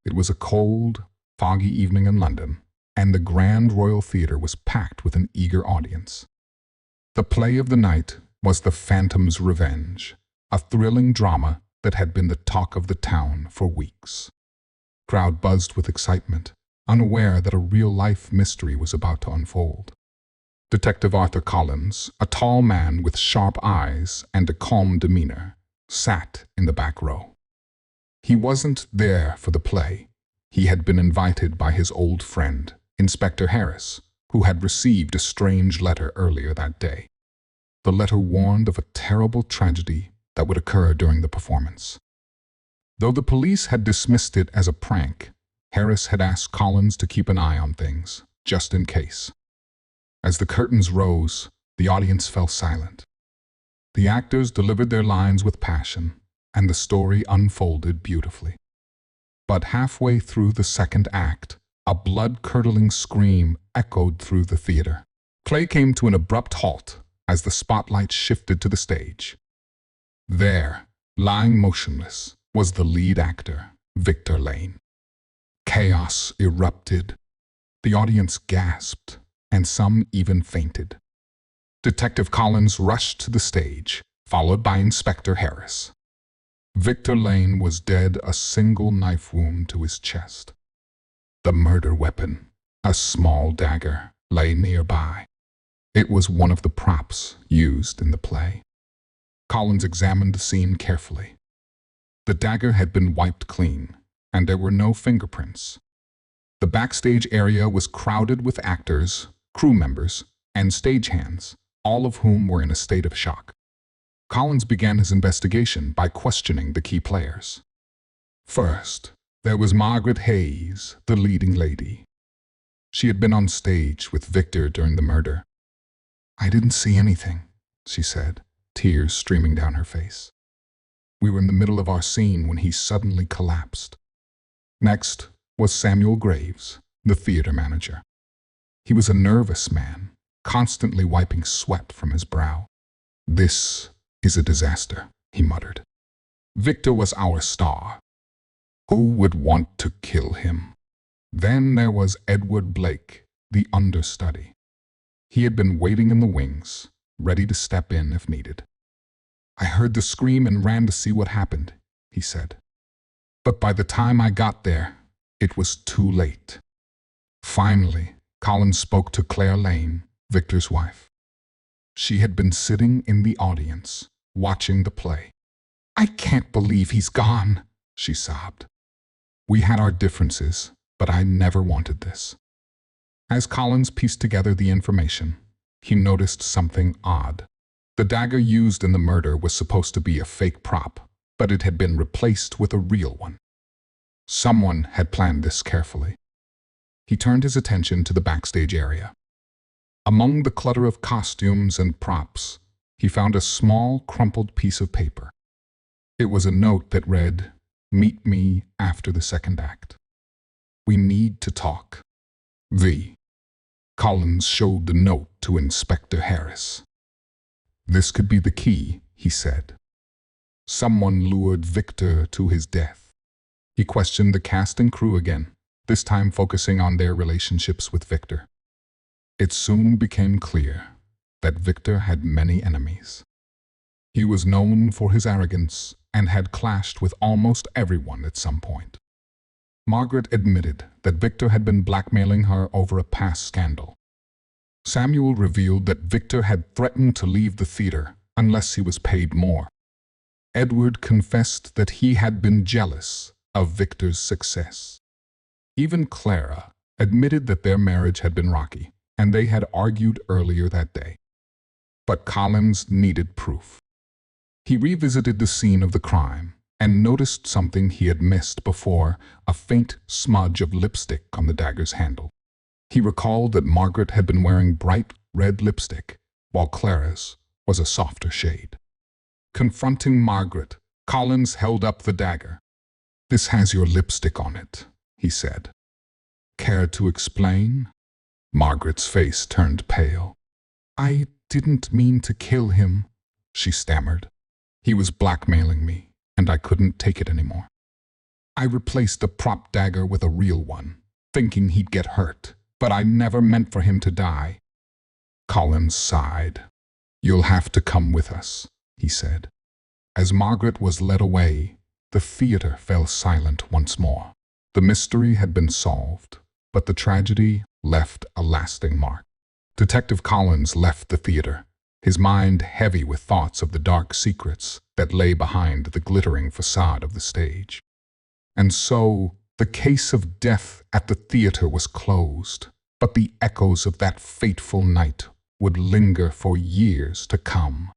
It was a cold, foggy evening in London, and the Grand Royal Theatre was packed with an eager audience. The play of the night was The Phantom's Revenge, a thrilling drama that had been the talk of the town for weeks. The crowd buzzed with excitement, unaware that a real-life mystery was about to unfold. Detective Arthur Collins, a tall man with sharp eyes and a calm demeanor, sat in the back row. He wasn't there for the play. He had been invited by his old friend, Inspector Harris, who had received a strange letter earlier that day. The letter warned of a terrible tragedy that would occur during the performance. Though the police had dismissed it as a prank, Harris had asked Collins to keep an eye on things, just in case. As the curtains rose, the audience fell silent. The actors delivered their lines with passion, and the story unfolded beautifully. But halfway through the second act, a blood-curdling scream echoed through the theater. Play came to an abrupt halt as the spotlight shifted to the stage. There, lying motionless, was the lead actor, Victor Lane. Chaos erupted. The audience gasped, and some even fainted. Detective Collins rushed to the stage, followed by Inspector Harris. Victor Lane was dead, a single knife wound to his chest. The murder weapon, a small dagger, lay nearby. It was one of the props used in the play. Collins examined the scene carefully. The dagger had been wiped clean, and there were no fingerprints. The backstage area was crowded with actors, crew members, and stagehands, all of whom were in a state of shock. Collins began his investigation by questioning the key players. First, there was Margaret Hayes, the leading lady. She had been on stage with Victor during the murder. "I didn't see anything," she said, tears streaming down her face. "We were in the middle of our scene when he suddenly collapsed." Next was Samuel Graves, the theater manager. He was a nervous man, constantly wiping sweat from his brow. "This is a disaster," he muttered. "Victor was our star. Who would want to kill him?" Then there was Edward Blake, the understudy. He had been waiting in the wings, ready to step in if needed. "I heard the scream and ran to see what happened," he said. "But by the time I got there, it was too late." Finally, Collins spoke to Claire Lane, Victor's wife. She had been sitting in the audience, watching the play. "I can't believe he's gone," she sobbed. "We had our differences, but I never wanted this." As Collins pieced together the information, he noticed something odd. The dagger used in the murder was supposed to be a fake prop, but it had been replaced with a real one. Someone had planned this carefully. He turned his attention to the backstage area. Among the clutter of costumes and props, he found a small, crumpled piece of paper. It was a note that read, "Meet me after the second act. We need to talk. V." Collins showed the note to Inspector Harris. "This could be the key," he said. "Someone lured Victor to his death." He questioned the cast and crew again, this time focusing on their relationships with Victor. It soon became clear that Victor had many enemies. He was known for his arrogance and had clashed with almost everyone at some point. Margaret admitted that Victor had been blackmailing her over a past scandal. Samuel revealed that Victor had threatened to leave the theater unless he was paid more. Edward confessed that he had been jealous of Victor's success. Even Clara admitted that their marriage had been rocky, and they had argued earlier that day. But Collins needed proof. He revisited the scene of the crime and noticed something he had missed before, a faint smudge of lipstick on the dagger's handle. He recalled that Margaret had been wearing bright red lipstick, while Clara's was a softer shade. Confronting Margaret, Collins held up the dagger. "This has your lipstick on it," he said. "Care to explain?" Margaret's face turned pale. "I didn't mean to kill him," she stammered. "He was blackmailing me, and I couldn't take it anymore. I replaced the prop dagger with a real one, thinking he'd get hurt, but I never meant for him to die." Collins sighed. "You'll have to come with us," he said. As Margaret was led away, the theater fell silent once more. The mystery had been solved, but the tragedy left a lasting mark. Detective Collins left the theater, his mind heavy with thoughts of the dark secrets that lay behind the glittering facade of the stage. And so, the case of death at the theater was closed, but the echoes of that fateful night would linger for years to come.